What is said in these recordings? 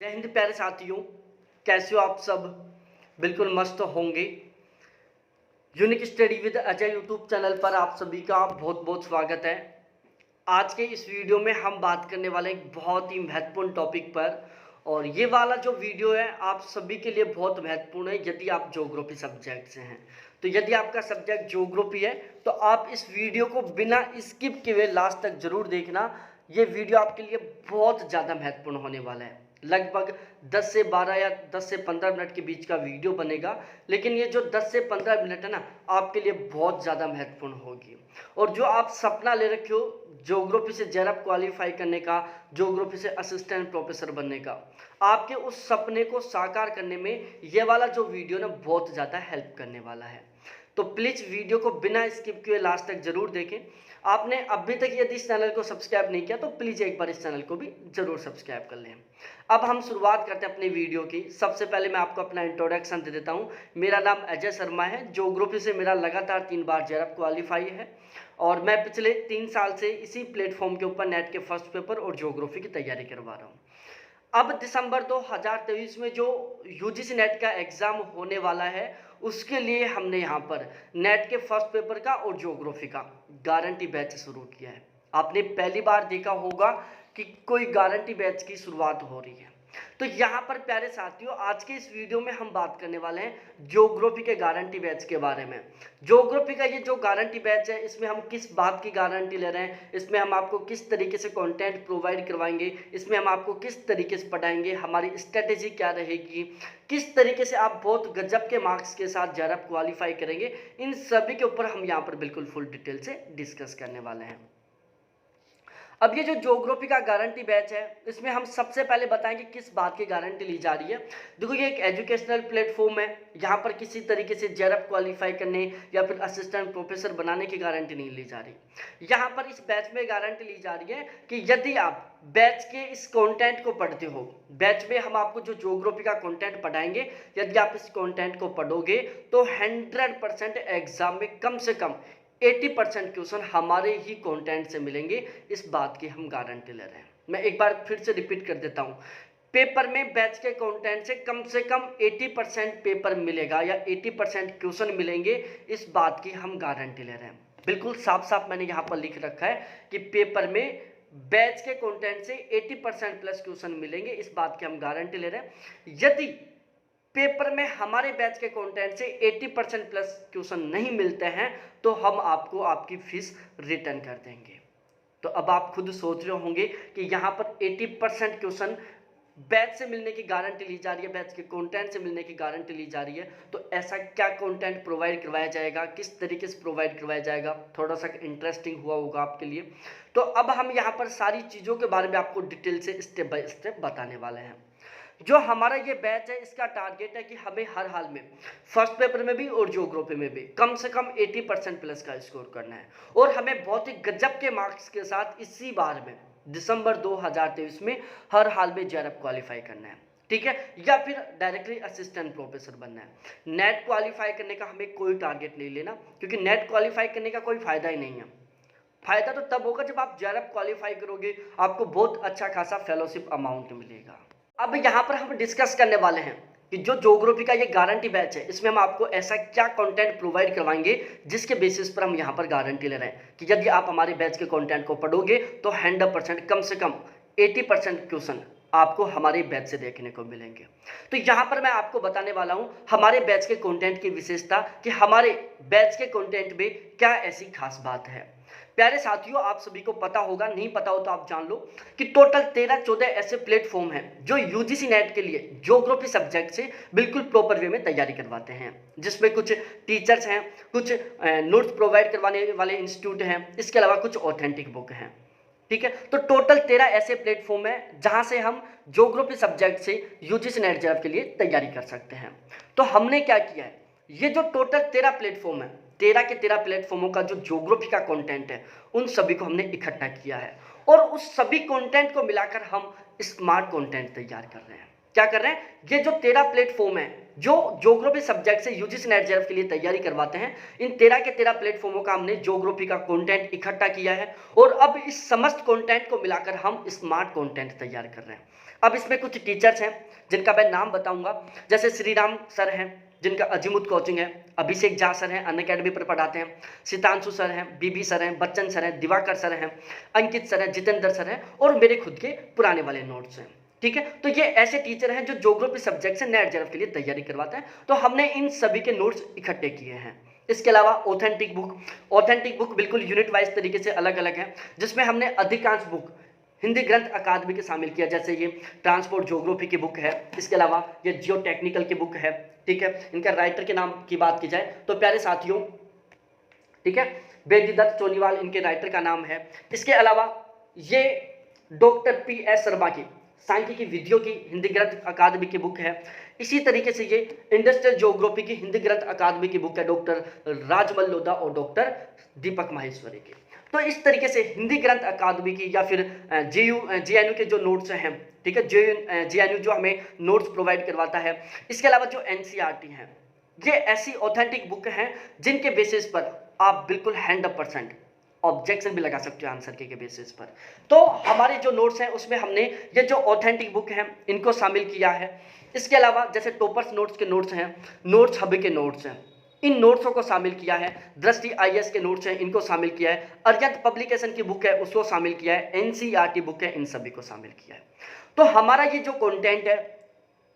जय हिंद प्यारे साथियों, कैसे हो आप सब। बिल्कुल मस्त होंगे। Unique study with Ajay YouTube channel पर आप सभी का बहुत बहुत स्वागत है। आज के इस वीडियो में हम बात करने वाले एक बहुत ही महत्वपूर्ण टॉपिक पर, और ये वाला जो वीडियो है आप सभी के लिए बहुत महत्वपूर्ण है यदि आप ज्योग्राफी सब्जेक्ट से हैं। तो यदि आपका सब्जेक्ट ज्योग्राफी है तो आप इस वीडियो को बिना स्किप किए लास्ट तक जरूर देखना। ये वीडियो आपके लिए बहुत ज़्यादा महत्वपूर्ण होने वाला है। लगभग 10 से 12 या 10 से 15 मिनट के बीच का वीडियो बनेगा, लेकिन ये जो 10 से 15 मिनट है ना, आपके लिए बहुत ज़्यादा महत्वपूर्ण होगी। और जो आप सपना ले रखे हो ज्योग्राफी से जेआरएफ क्वालिफाई करने का, ज्योग्राफी से असिस्टेंट प्रोफेसर बनने का, आपके उस सपने को साकार करने में ये वाला जो वीडियो ना बहुत ज़्यादा हेल्प करने वाला है। तो प्लीज़ वीडियो को बिना स्किप किए लास्ट तक जरूर देखें। आपने अभी तक यदि इस चैनल को सब्सक्राइब नहीं किया तो प्लीज़ एक बार इस चैनल को भी जरूर सब्सक्राइब कर लें। अब हम शुरुआत करते हैं अपनी वीडियो की। सबसे पहले मैं आपको अपना इंट्रोडक्शन दे देता हूँ। मेरा नाम अजय शर्मा है। ज्योग्राफी से मेरा लगातार 3 बार जेआरएफ क्वालिफाई है, और मैं पिछले 3 साल से इसी प्लेटफॉर्म के ऊपर नेट के फर्स्ट पेपर और ज्योग्राफी की तैयारी करवा रहा हूँ। अब दिसंबर 2023 में जो यूजीसी नेट का एग्ज़ाम होने वाला है, उसके लिए हमने यहाँ पर नेट के फर्स्ट पेपर का और ज्योग्राफी का गारंटी बैच शुरू किया है। आपने पहली बार देखा होगा कि कोई गारंटी बैच की शुरुआत हो रही है। तो यहाँ पर प्यारे साथियों, आज के इस वीडियो में हम बात करने वाले हैं ज्योग्राफी के गारंटी बैच के बारे में। ज्योग्राफी का ये जो गारंटी बैच है, इसमें हम किस बात की गारंटी ले रहे हैं, इसमें हम आपको किस तरीके से कंटेंट प्रोवाइड करवाएंगे, इसमें हम आपको किस तरीके से पढ़ाएंगे, हमारी स्ट्रेटेजी क्या रहेगी, किस तरीके से आप बहुत गजब के मार्क्स के साथ जेआरएफ क्वालिफाई करेंगे, इन सभी के ऊपर हम यहाँ पर बिल्कुल फुल डिटेल से डिस्कस करने वाले हैं। अब ये जो ज्योग्राफी का गारंटी बैच है, इसमें हम सबसे पहले बताएंगे किस बात की गारंटी ली जा रही है। देखो, ये एक एजुकेशनल प्लेटफॉर्म है। यहाँ पर किसी तरीके से जेआरएफ क्वालिफाई करने या फिर असिस्टेंट प्रोफेसर बनाने की गारंटी नहीं ली जा रही। यहाँ पर इस बैच में गारंटी ली जा रही है कि यदि आप बैच के इस कंटेंट को पढ़ते हो, बैच में हम आपको जो ज्योग्राफी का कंटेंट पढ़ाएंगे, यदि आप इस कंटेंट को पढ़ोगे तो 100% एग्जाम में कम से कम 80% क्वेश्चन हमारे ही कंटेंट से मिलेंगे। इस बात की हम गारंटी ले रहे हैं। मैं एक बार फिर से रिपीट कर देता हूँ, पेपर में बैच के कंटेंट से कम 80% पेपर मिलेगा या 80% क्वेश्चन मिलेंगे। इस बात की हम गारंटी ले रहे हैं। बिल्कुल साफ साफ मैंने यहाँ पर लिख रखा है कि पेपर में बैच के कंटेंट से 80% प्लस क्वेश्चन मिलेंगे। इस बात की हम गारंटी ले रहे हैं। यदि पेपर में हमारे बैच के कंटेंट से 80% प्लस क्वेश्चन नहीं मिलते हैं तो हम आपको आपकी फीस रिटर्न कर देंगे। तो अब आप खुद सोच रहे होंगे कि यहाँ पर 80% क्वेश्चन बैच से मिलने की गारंटी ली जा रही है, बैच के कंटेंट से मिलने की गारंटी ली जा रही है, तो ऐसा क्या कंटेंट प्रोवाइड करवाया जाएगा, किस तरीके से प्रोवाइड करवाया जाएगा। थोड़ा सा इंटरेस्टिंग हुआ होगा आपके लिए। तो अब हम यहाँ पर सारी चीज़ों के बारे में आपको डिटेल से स्टेप बाय स्टेप बताने वाले हैं। जो हमारा ये बैच है, इसका टारगेट है कि हमें हर हाल में फर्स्ट पेपर में भी और ज्योग्राफी में भी कम से कम 80% प्लस का स्कोर करना है, और हमें बहुत ही गजब के मार्क्स के साथ इसी बार में दिसंबर 2023 में हर हाल में जेआरएफ क्वालिफाई करना है, ठीक है, या फिर डायरेक्टली असिस्टेंट प्रोफेसर बनना है। नेट क्वालिफाई करने का हमें कोई टारगेट नहीं लेना, क्योंकि नेट क्वालिफाई करने का कोई फायदा ही नहीं है। फायदा तो तब होगा जब आप जेआरएफ क्वालिफाई करोगे, आपको बहुत अच्छा खासा फेलोशिप अमाउंट मिलेगा। अब यहाँ पर हम डिस्कस करने वाले हैं कि जो ज्योग्राफी का ये गारंटी बैच है, इसमें हम आपको ऐसा क्या कंटेंट प्रोवाइड करवाएंगे जिसके बेसिस पर हम यहाँ पर गारंटी ले रहे हैं कि यदि आप हमारे बैच के कंटेंट को पढ़ोगे तो 100% कम से कम 80% क्वेश्चन आपको हमारे बैच से देखने को मिलेंगे। तो यहाँ पर मैं आपको बताने वाला हूँ हमारे बैच के कंटेंट की विशेषता, कि हमारे बैच के कंटेंट में क्या ऐसी खास बात है। प्यारे साथियों, आप सभी को पता होगा, नहीं पता हो तो आप जान लो कि टोटल 13-14 ऐसे प्लेटफॉर्म हैं जो यूजीसी नेट के लिए ज्योग्राफी सब्जेक्ट से बिल्कुल प्रॉपर वे में तैयारी करवाते हैं, जिसमें कुछ टीचर्स हैं, कुछ नोट्स प्रोवाइड करवाने वाले इंस्टीट्यूट हैं, इसके अलावा कुछ ऑथेंटिक बुक हैं, ठीक है। तो टोटल 13 ऐसे प्लेटफॉर्म हैं जहां से हम ज्योग्राफी सब्जेक्ट से यूजीसी नेट जेआरएफ के लिए तैयारी कर सकते हैं। तो हमने क्या किया है, ये जो टोटल 13 प्लेटफॉर्म है, 13 के 13 प्लेटफॉर्मों का जो ज्योग्राफी का कंटेंट है, उन सभी को हमने इकट्ठा किया है, और उस सभी कंटेंट को मिलाकर हम स्मार्ट कंटेंट तैयार कर रहे हैं। क्या कर रहे हैं, ये जो 13 प्लेटफॉर्म है जो ज्योग्राफी सब्जेक्ट से यूजीसी नेट जेआरएफ के लिए तैयारी करवाते हैं, इन 13 के 13 प्लेटफॉर्मों का हमने ज्योग्राफी का कंटेंट इकट्ठा किया है, और अब इस समस्त कंटेंट को मिलाकर हम स्मार्ट कंटेंट तैयार कर रहे हैं। अब इसमें कुछ टीचर्स हैं जिनका मैं नाम बताऊंगा, जैसे श्री राम सर हैं जिनका अजीमुत कोचिंग है, अभिषेक झा सर हैं अन अकेडमी पर पढ़ाते हैं, सितांशु सर हैं, बीबी सर हैं, बच्चन सर हैं, दिवाकर सर हैं, अंकित सर हैं, जितेंद्र सर हैं और मेरे खुद के पुराने वाले नोट्स हैं। ठीक है, तो ये ऐसे टीचर हैं जो ज्योग्राफी सब्जेक्ट से नेट जेआरएफ के लिए तैयारी करवाते हैं। तो हमने इन सभी के नोट्स इकट्ठे किए हैं। इसके अलावा ऑथेंटिक बुक बिल्कुल यूनिट वाइज तरीके से अलग अलग है, जिसमें हमने अधिकांश बुक हिंदी ग्रंथ अकादमी के शामिल किया, जैसे ये ट्रांसपोर्ट ज्योग्राफी की बुक है, इसके अलावा ये जियो टेक्निकल की बुक है। ठीक है, इनका राइटर के नाम की बात की जाए तो प्यारे साथियों, ठीक है, बेदीदत्त चोनीवाल इनके राइटर का नाम है। इसके अलावा ये डॉक्टर पी.एस. शर्मा की सांख्यिकी विधियों की हिंदी ग्रंथ अकादमी की बुक है। इसी तरीके से ये इंडस्ट्रियल ज्योग्राफी की हिंदी ग्रंथ अकादमी की बुक है डॉक्टर राजमल लोधा और डॉक्टर दीपक माहेश्वरी की। तो इस तरीके से हिंदी ग्रंथ अकादमी की या फिर जेएनयू के जो नोट्स हैं, ठीक है, जेएनयू जो हमें नोट्स प्रोवाइड करवाता है। इसके अलावा जो एनसीईआरटी है, ये ऐसी ऑथेंटिक बुक हैं जिनके बेसिस पर आप बिल्कुल 100% ऑब्जेक्शन भी लगा सकते हो आंसर के बेसिस पर। तो हमारे जो नोट्स हैं उसमें हमने ये जो ऑथेंटिक बुक हैं इनको शामिल किया है। इसके अलावा जैसे टॉपर्स नोट्स के नोट्स हैं, नोट्स हब के नोट्स हैं, इन नोट्सों को शामिल किया है। दृष्टि आईएएस के नोट्स हैं, इनको शामिल किया है। अर्यंत पब्लिकेशन की बुक है उसको शामिल किया है। एनसीईआरटी बुक है, इन सभी को शामिल किया है। तो हमारा ये जो कंटेंट है,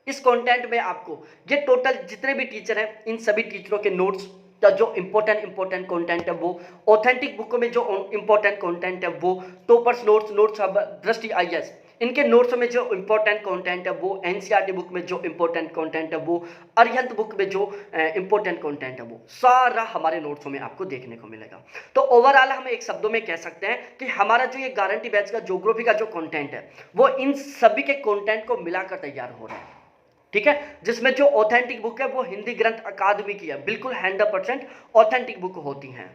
इस कंटेंट में आपको ये टोटल जितने भी टीचर हैं इन सभी टीचरों के नोट्स का जो इंपॉर्टेंट कंटेंट है वो ऑथेंटिक बुकों में जो इंपॉर्टेंट कंटेंट है वो टॉपर्स नोट्स अब दृष्टि आईएएस इनके नोट्स में जो इंपॉर्टेंट कंटेंट है वो, एनसीईआरटी बुक में जो इंपॉर्टेंट कंटेंट है वो, अरिहंत बुक में जो इंपॉर्टेंट कंटेंट है वो सारा हमारे नोट्सों में आपको देखने को मिलेगा। तो ओवरऑल हम एक शब्दों में कह सकते हैं कि हमारा जो ये गारंटी बैच का ज्योग्राफी का जो कंटेंट है वो इन सभी के कंटेंट को मिलाकर तैयार हो रहा है। ठीक है, जिसमें जो ऑथेंटिक बुक है वो हिंदी ग्रंथ अकादमी की है, बिल्कुल 100% ऑथेंटिक बुक होती हैं।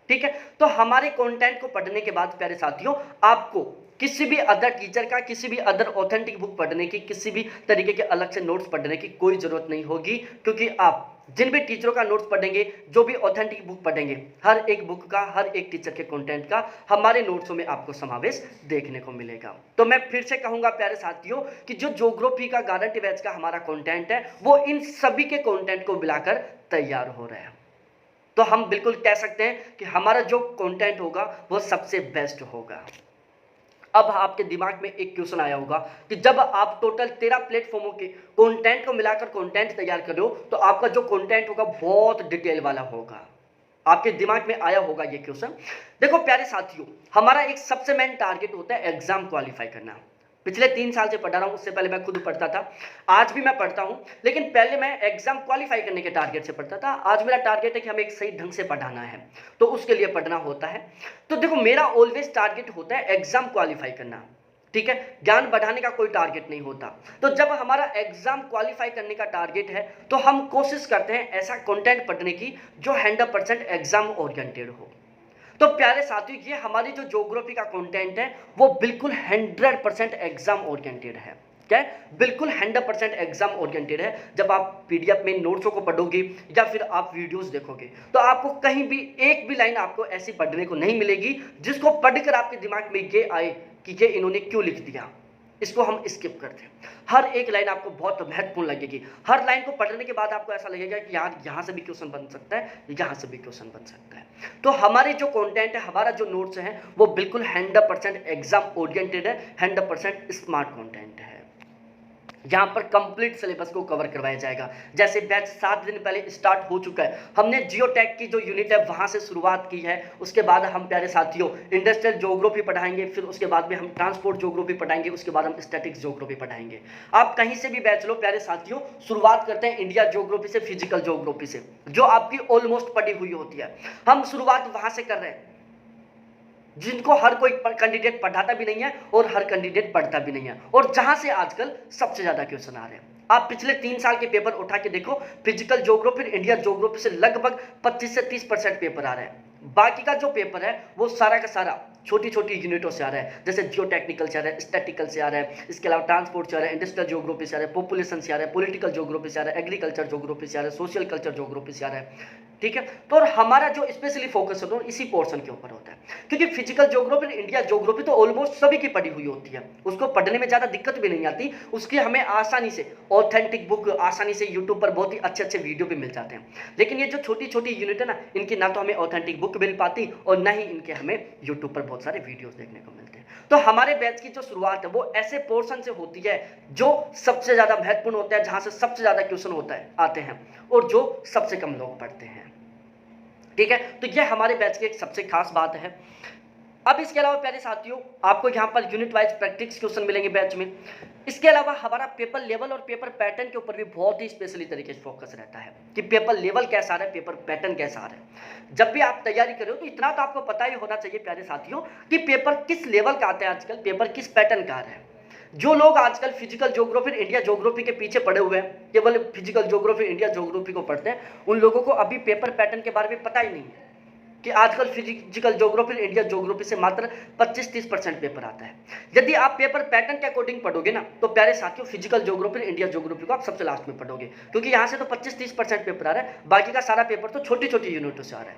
ठीक है, तो हमारे कंटेंट को पढ़ने के बाद प्यारे साथियों आपको किसी भी अदर टीचर का, किसी भी अदर ऑथेंटिक बुक पढ़ने की, किसी भी तरीके के अलग से नोट्स पढ़ने की कोई जरूरत नहीं होगी, क्योंकि आप जिन भी टीचरों का नोट्स पढ़ेंगे, जो भी ऑथेंटिक बुक पढ़ेंगे, हर एक बुक का, हर एक टीचर के कंटेंट का हमारे नोट्सों में आपको समावेश देखने को मिलेगा। तो मैं फिर से कहूंगा प्यारे साथियों कि जो ज्योग्राफी का गारंटी बैच का हमारा कंटेंट है वो इन सभी के कंटेंट को मिलाकर तैयार हो रहा है। तो हम बिल्कुल कह सकते हैं कि हमारा जो कंटेंट होगा वो सबसे बेस्ट होगा। अब आपके दिमाग में एक क्वेश्चन आया होगा कि जब आप टोटल 13 प्लेटफॉर्मों के कंटेंट को मिलाकर कंटेंट तैयार कर रहे हो तो आपका जो कंटेंट होगा बहुत डिटेल वाला होगा। आपके दिमाग में आया होगा ये क्वेश्चन। देखो प्यारे साथियों, हमारा एक सबसे मेन टारगेट होता है एग्जाम क्वालिफाई करना। पिछले 3 साल से पढ़ा रहा हूँ, उससे पहले मैं खुद पढ़ता था, आज भी मैं पढ़ता हूँ, लेकिन पहले मैं एग्जाम क्वालिफाई करने के टारगेट से पढ़ता था। आज मेरा टारगेट है कि हमें एक सही ढंग से पढ़ाना है, तो उसके लिए पढ़ना होता है। तो देखो मेरा ऑलवेज टारगेट होता है एग्जाम क्वालिफाई करना। ठीक है, ज्ञान बढ़ाने का कोई टारगेट नहीं होता। तो जब हमारा एग्जाम क्वालिफाई करने का टारगेट है तो हम कोशिश करते हैं ऐसा कंटेंट पढ़ने की जो 100% एग्जाम ओरिएंटेड हो। तो प्यारे साथियों, ये हमारी जो ज्योग्राफी का कंटेंट है वो बिल्कुल 100% एग्जाम ओरिएंटेड है। क्या है? बिल्कुल 100% एग्जाम ओरिएंटेड है। जब आप पीडीएफ में नोट्सों को पढ़ोगे या फिर आप वीडियोस देखोगे तो आपको कहीं भी एक भी लाइन आपको ऐसी पढ़ने को नहीं मिलेगी जिसको पढ़कर आपके दिमाग में ये आए कि ये इन्होंने क्यों लिख दिया, इसको हम स्किप करते हैं। हर एक लाइन आपको बहुत महत्वपूर्ण लगेगी। हर लाइन को पढ़ने के बाद आपको ऐसा लगेगा कि यार यहाँ से भी क्वेश्चन बन सकता है, यहाँ से भी क्वेश्चन बन सकता है। तो हमारे जो कंटेंट है, हमारा जो नोट्स है वो बिल्कुल 100% एग्जाम ओरिएंटेड है, 100% स्मार्ट कंटेंट है। यहाँ पर कंप्लीट सिलेबस को कवर करवाया जाएगा। जैसे बैच 7 दिन पहले स्टार्ट हो चुका है, हमने जियोटेक की जो यूनिट है वहाँ से शुरुआत की है। उसके बाद हम प्यारे साथियों इंडस्ट्रियल ज्योग्राफी पढ़ाएंगे, फिर उसके बाद में हम ट्रांसपोर्ट ज्योग्राफी पढ़ाएंगे, उसके बाद हम स्टैटिक्स ज्योग्राफी पढ़ाएंगे। आप कहीं से भी बैच लो प्यारे साथियों, शुरुआत करते हैं इंडिया ज्योग्राफी से, फिजिकल ज्योग्राफी से, जो आपकी ऑलमोस्ट पढ़ी हुई होती है। हम शुरुआत वहाँ से कर रहे हैं, जिनको हर कोई कैंडिडेट पढ़ाता भी नहीं है और हर कैंडिडेट पढ़ता भी नहीं है, और जहां से आजकल सबसे ज्यादा क्वेश्चन आ रहे हैं। आप पिछले 3 साल के पेपर उठा के देखो, फिजिकल ज्योग्राफी, इंडिया ज्योग्राफी से लगभग 25 से 30% पेपर आ रहे हैं। बाकी का जो पेपर है वो सारा का सारा छोटी छोटी यूनिटों से आ रहा है। जैसे जियो टेक्निकल से आ रहा है, स्टैटिकल से आ रहा है, इसके अलावा ट्रांसपोर्ट से आ रहा है, इंडस्ट्रियल ज्योग्राफी से आ रहा है, पॉपुलेशन से आ रहा है, पॉलिटिकल ज्योग्राफी से आ रहा है, एग्रीकल्चर ज्योग्राफी से आ रहा है, सोशल कल्चर ज्योग्राफी से आ रहा है। ठीक है। तो और हमारा जो स्पेशली फोकस होता है इसी पोर्शन के ऊपर होता है, क्योंकि फिजिकल ज्योग्राफी, इंडिया ज्योग्राफी तो ऑलमोस्ट सभी की पढ़ी हुई होती है, उसको पढ़ने में ज़्यादा दिक्कत भी नहीं आती, उसकी हमें आसानी से ऑथेंटिक बुक आसानी से यूट्यूब पर बहुत ही अच्छे अच्छे वीडियो भी मिल जाते हैं। लेकिन ये जो छोटी छोटी यूनिट है ना, इनकी ना तो हमें ऑथेंटिक बुक मिल पाती और ना ही इनके हमें यूट्यूब पर बहुत सारे वीडियोज़ देखने को मिलते हैं। तो हमारे बैच की जो शुरुआत है वो ऐसे पोर्शन से होती है जो सबसे ज़्यादा महत्वपूर्ण होता है, जहाँ से सबसे ज़्यादा क्वेश्चन होता है आते हैं और जो सबसे कम लोग पढ़ते हैं, ठीक है। तो यह हमारे बैच की एक सबसे खास बात है। अब इसके अलावा प्यारे साथियों, आपको यहाँ per unit wise practice question मिलेंगे बैच में। इसके अलावा हमारा पेपर लेवल और पेपर पैटर्न के ऊपर भी बहुत ही स्पेशली तरीके से फोकस रहता है कि पेपर लेवल कैसा आ रहा है, पेपर पैटर्न कैसा आ रहा है। जब भी आप तैयारी कर रहे हो तो इतना तो आपको पता ही होना चाहिए प्यारे साथियों कि पेपर किस लेवल का आता है आजकल, पेपर किस पैटर्न का आ रहा है। जो लोग आजकल फिजिकल ज्योग्राफी, इंडिया ज्योग्राफी के पीछे पड़े हुए हैं, केवल फिजिकल ज्योग्राफी, इंडिया ज्योग्राफी को पढ़ते हैं, उन लोगों को अभी पेपर पैटर्न के बारे में पता ही नहीं है कि आजकल फिजिकल ज्योग्राफी, इंडिया ज्योग्राफी से मात्र 25-30% पेपर आता है। यदि आप पेपर पैटर्न के अकॉर्डिंग पढ़ोगे ना, तो प्यारे साथियों फिजिकल ज्योग्राफी, इंडिया ज्योग्राफी को आप सबसे लास्ट में पढ़ोगे, क्योंकि यहाँ से तो 25-30% पेपर आ रहा है, बाकी का सारा पेपर तो छोटी छोटी यूनिटों से आ रहा है।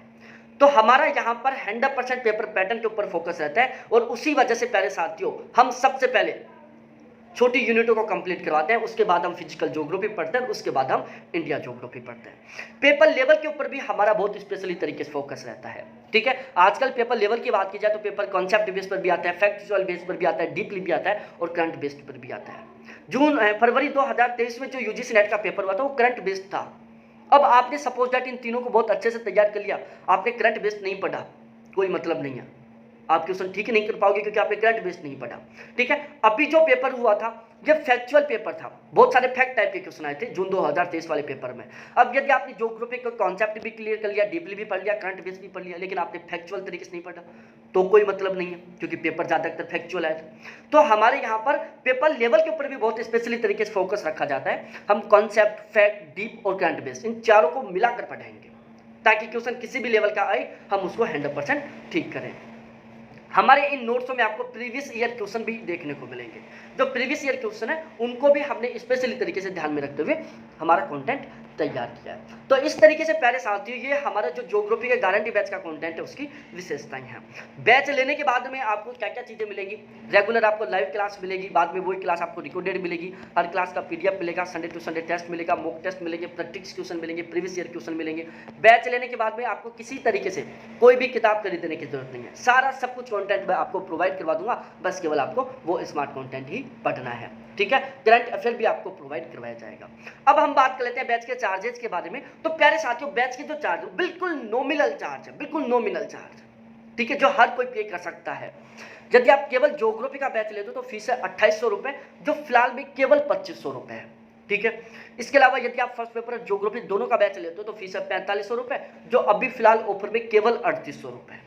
तो हमारा यहाँ पर 100% पेपर पैटर्न के ऊपर फोकस रहता है और उसी वजह से प्यारे साथियों हम सबसे पहले छोटी यूनिटों को कंप्लीट करवाते हैं, उसके बाद हम फिजिकल ज्योग्राफी पढ़ते हैं, उसके बाद हम इंडिया ज्योग्राफी पढ़ते हैं। पेपर लेवल के ऊपर भी हमारा बहुत स्पेशली तरीके से फोकस रहता है, ठीक है। आजकल पेपर लेवल की बात की जाए तो पेपर कॉन्सेप्ट बेस पर भी आता है, फैक्चुअल बेस पर भी आता है, डीपली भी आता है और करंट बेस्ड पर भी आता है। फरवरी 2023 में जो यूजीसी नेट का पेपर हुआ था वो करंट बेस्ड था। अब आपने सपोज दैट इन तीनों को बहुत अच्छे से तैयार कर लिया, आपने करंट बेस्ड नहीं पढ़ा, कोई मतलब नहीं है, आप क्वेश्चन ठीक नहीं कर पाओगे क्योंकि आपने करंट बेस्ड नहीं पढ़ा, ठीक है। अभी जो पेपर हुआ था ये फैक्चुअल पेपर था, बहुत सारे फैक्ट टाइप के क्वेश्चन आए थे जून 2023 वाले पेपर में। अब यदि आपने ज्योग्राफी का कॉन्सेप्ट भी क्लियर कर लिया, डीपली भी पढ़ लिया, करंट बेस्ड भी पढ़ लिया, लेकिन आपने फैक्चुअल तरीके से नहीं पढ़ा तो कोई मतलब नहीं है, क्योंकि पेपर ज़्यादातर फैक्चुअल है। तो हमारे यहाँ पर पेपर लेवल के ऊपर भी बहुत स्पेशली तरीके से फोकस रखा जाता है। हम कॉन्सेप्ट, फैक्ट, डीप और करंट बेस्ड इन चारों को मिलाकर पढ़ाएंगे ताकि क्वेश्चन किसी भी लेवल का आए हम उसको 100% ठीक करें। हमारे इन नोट्सों में आपको प्रीवियस ईयर क्वेश्चन भी देखने को मिलेंगे, जो प्रीवियस ईयर क्वेश्चन है उनको भी हमने स्पेशली तरीके से ध्यान में रखते हुए हमारा कंटेंट तैयार किया है। तो इस तरीके से प्यारे साथियों ये हमारा जो ज्योग्राफी के गारंटी बैच का कंटेंट है उसकी विशेषताएं हैं। बैच लेने के बाद में आपको क्या क्या चीज़ें मिलेंगी, रेगुलर आपको लाइव क्लास मिलेगी, बाद में वही क्लास आपको रिकॉर्डेड मिलेगी, हर क्लास का पीडीएफ मिलेगा, संडे टू संडे टेस्ट मिलेगा, मॉक टेस्ट मिलेंगे, प्रैक्टिस क्वेश्चन मिलेंगे, प्रीवियस ईयर क्वेश्चन मिलेंगे। बैच लेने के बाद में आपको किसी तरीके से कोई भी किताब खरीदने की जरूरत नहीं है, सारा सब कुछ कंटेंट मैं आपको प्रोवाइड करवा दूंगा, बस केवल आपको वो स्मार्ट कंटेंट ही पढ़ना है, ठीक है। करंट अफेयर भी आपको प्रोवाइड करवाया जाएगा। अब हम बात कर लेते हैं बैच के चार्जेस के बारे में। तो प्यारे साथियों बैच के जो चार्ज बिल्कुल नॉमिनल चार्ज है, बिल्कुल नॉमिनल चार्ज, ठीक है, जो हर कोई पे कर सकता है। यदि आप केवल ज्योग्राफी का बैच लेते हो तो फीस है 2800 रुपये, जो फिलहाल में केवल 2500 रुपये है, ठीक है। इसके अलावा यदि आप फर्स्ट पेपर और ज्योग्राफी दोनों का बैच लेते हो तो फीस है 4500 रुपये, जो अभी फिलहाल ऑफर में केवल 3800 रुपये।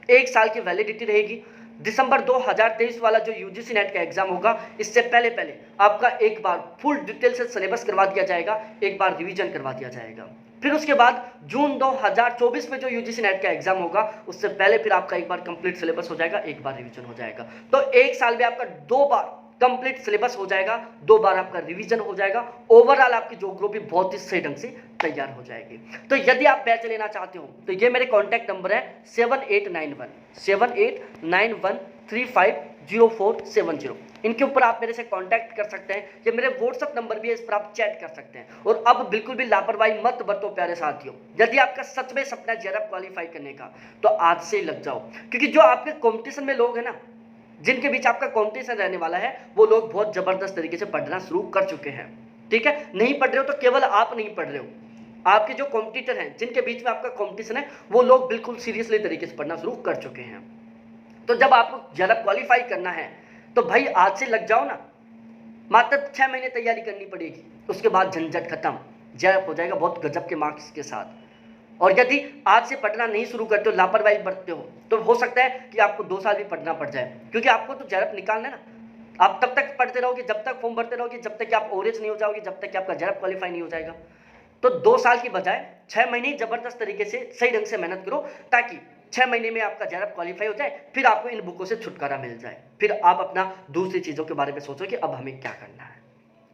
1 साल की वैलिडिटी रहेगी। दिसंबर 2023 वाला जो यूजीसी नेट का एग्जाम होगा, इससे पहले पहले आपका एक बार फुल डिटेल से सिलेबस करवा दिया जाएगा, एक बार रिवीजन करवा दिया जाएगा। फिर उसके बाद जून 2024 में जो यूजीसी नेट का एग्जाम होगा उससे पहले फिर आपका एक बार कंप्लीट सिलेबस हो जाएगा, एक बार रिवीजन हो जाएगा। तो 1 साल में आपका 2 बार कंप्लीट सिलेबस हो जाएगा, 2 बार आपका रिवीजन हो जाएगा, ओवरऑल आपकी ज्योग्राफी बहुत ही सही ढंग से तैयार हो जाएगी। तो यदि आप बैच लेना चाहते हो तो ये मेरे कॉन्टैक्ट नंबर है 7891 इनके ऊपर आप मेरे से कांटेक्ट कर सकते हैं। ये मेरे व्हाट्सअप नंबर भी है, इस पर आप चैट कर सकते हैं। और अब बिल्कुल भी लापरवाही मत बरतो प्यारे साथियों, यदि आपका सच में सपना है जेआरएफ क्वालिफाई करने का तो आज से ही लग जाओ, क्योंकि जो आपके कंपटीशन में लोग हैं ना, जिनके बीच आपका कंपटीशन रहने वाला है, वो लोग बहुत जबरदस्त तरीके से पढ़ना शुरू कर चुके हैं, ठीक है। नहीं पढ़ रहे हो तो केवल आप नहीं पढ़ रहे हो, आपके जो कॉम्पिटिटर हैं जिनके बीच में आपका कॉम्पिटिशन है वो लोग बिल्कुल सीरियसली तरीके से पढ़ना शुरू कर चुके हैं। तो जब आपको जेआरएफ क्वालिफाई करना है तो भाई आज से लग जाओ ना, मात्र 6 महीने तैयारी करनी पड़ेगी, उसके बाद झंझट खत्म, जेआरएफ हो जाएगा बहुत गजब के मार्क्स के साथ। और यदि आज से पढ़ना नहीं शुरू करते हो, लापरवाही बरतते हो, तो हो सकता है कि आपको 2 साल भी पढ़ना पड़ जाए, क्योंकि आपको तो जेआरएफ निकालना है ना। आप तब तक पढ़ते रहोगे जब तक फॉर्म भरते रहोगे, जब तक कि आप ओरेज नहीं हो जाओगे, जब तक कि आपका जेआरएफ क्वालिफाई नहीं हो जाएगा। तो 2 साल की बजाय 6 महीने जबरदस्त तरीके से सही ढंग से मेहनत करो, ताकि 6 महीने में आपका जेआरएफ क्वालिफाई हो जाए, फिर आपको इन बुकों से छुटकारा मिल जाए, फिर आप अपना दूसरी चीज़ों के बारे में सोचो कि अब हमें क्या करना है।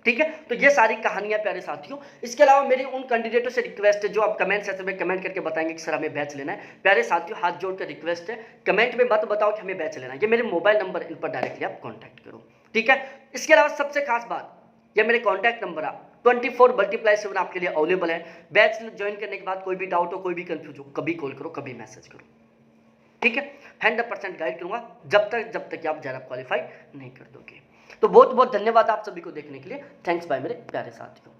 ठीक है। तो ये सारी कहानियां प्यारे साथियों। इसके अलावा मेरी उन कैंडिडेटों से रिक्वेस्ट है जो आप कमेंट सेक्शन में कमेंट करके बताएंगे कि सर हमें बैच लेना है। प्यारे साथियों, हाथ जोड़ कर रिक्वेस्ट है, कमेंट में मत बताओ कि हमें बैच लेना है, ये मेरे मोबाइल नंबर, इन पर डायरेक्टली आप कॉन्टैक्ट करो, ठीक है। इसके अलावा सबसे खास बात, ये मेरे कॉन्टैक्ट नंबर है 24/7 आपके लिए अवेलेबल है। बैच ज्वाइन करने के बाद कोई भी डाउट हो, कोई भी कंफ्यूज हो, कभी कॉल करो, कभी मैसेज करो, ठीक है। 100% गाइड करूंगा जब तक आप जरा क्वालिफाई नहीं कर दोगे। तो बहुत बहुत धन्यवाद आप सभी को देखने के लिए। थैंक्स बाय मेरे प्यारे साथियों।